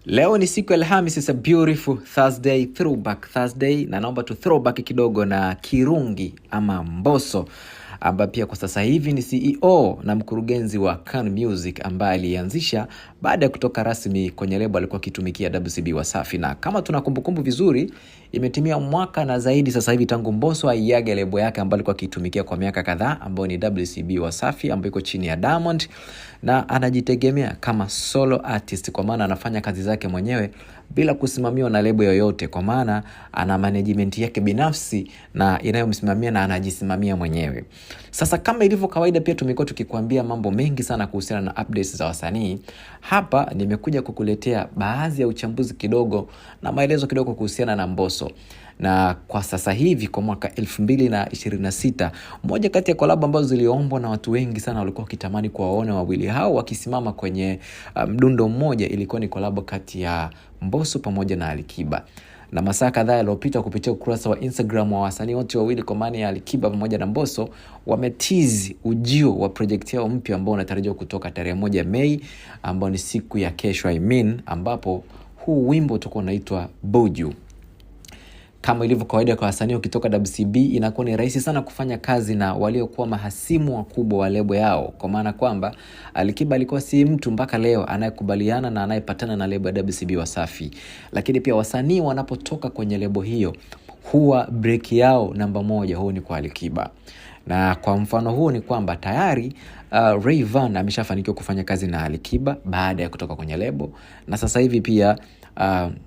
Leo ni siku ya Alhamisi, it's a beautiful Thursday, throwback Thursday, na naomba tu throwback kidogo na Kirungi ama Mbosso, ambaye pia kwa sasa hivi ni CEO na mkurugenzi wa Kan Music, ambaye alianzisha baada ya kutoka rasmi kwenye lebo alikuwa akitumikia WCB Wasafi. Na kama tunakumbukumbu vizuri, imetimia mwaka na zaidi sasa hivi tangu Mbosso aiage lebo yake ambayo alikuwa akitumikia kwa miaka kadhaa, ambayo ni WCB Wasafi, ambayo iko chini ya Diamond, na anajitegemea kama solo artist, kwa maana anafanya kazi zake mwenyewe bila kusimamiwa na lebo yoyote, kwa maana ana management yake binafsi na inayomsimamia na anajisimamia mwenyewe. Sasa kama ilivyo kawaida, pia tumekuwa tukikwambia mambo mengi sana kuhusiana na updates za wasanii. Hapa nimekuja kukuletea baadhi ya uchambuzi kidogo na maelezo kidogo kuhusiana na Mbosso. Na kwa sasa hivi kwa mwaka 2026, moja kati ya collab ambazo ziliombwa na watu wengi sana walikuwa wakitamani kuwaona wawili hao wakisimama kwenye mdundo mmoja, ilikuwa ni collab kati ya Mbosso pamoja na Alikiba. Na masaa kadhaa yaliyopita, kupitia ukurasa wa Instagram wa wasanii wote wawili, kwa maana ya Alikiba pamoja na Mbosso, wametease ujio wa project yao mpya ambao unatarajiwa kutoka tarehe 1 Mei, ambao ni siku ya kesho, ambapo huu wimbo utakuwa unaitwa Buju. Kama ilivyo kawaida kwa wasanii ukitoka WCB, inakuwa ni rahisi sana kufanya kazi na waliokuwa mahasimu wakubwa wa lebo yao, kwa maana kwamba Alikiba alikuwa si mtu mpaka leo anayekubaliana na anayepatana na lebo ya WCB Wasafi. Lakini pia wasanii wanapotoka kwenye lebo hiyo, huwa break yao namba 1 huo ni kwa Alikiba. Na kwa mfano huu ni kwamba tayari Rayvanny ameshafanikiwa kufanya kazi na Alikiba baada ya kutoka kwenye lebo, na sasa hivi pia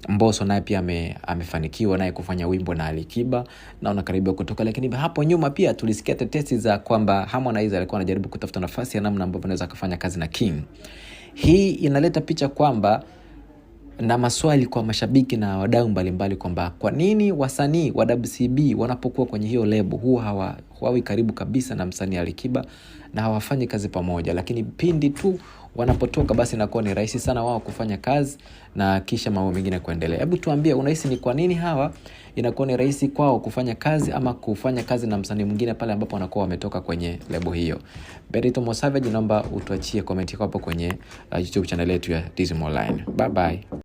Mbosso naye pia amefanikiwa naye kufanya wimbo na Alikiba na unakaribia kutoka. Lakini hapo nyuma pia tulisikia tetesi za kwamba Harmonize alikuwa anajaribu kutafuta nafasi ya namna ambapo anaweza kufanya kazi na King. Hii inaleta picha kwamba na maswali kwa mashabiki na wadau mbalimbali kwamba kwa nini wasanii wa WCB wanapokuwa kwenye hiyo lebo huwa hawawi karibu kabisa na msanii Alikiba na hawafanyi kazi pamoja, lakini pindi tu wanapotoka basi inakuwa ni rahisi sana wao kufanya kazi na kisha mambo mengine kuendelea. Hebu tuambie, unahisi ni kwa nini hawa inakuwa ni rahisi kwao kufanya kazi ama kufanya kazi na msanii mwingine pale ambapo wanakuwa wametoka kwenye lebo hiyo? Benito Mosavage, naomba utuachie comment hapo kwenye YouTube channel yetu ya Dizzy Online. Bye bye.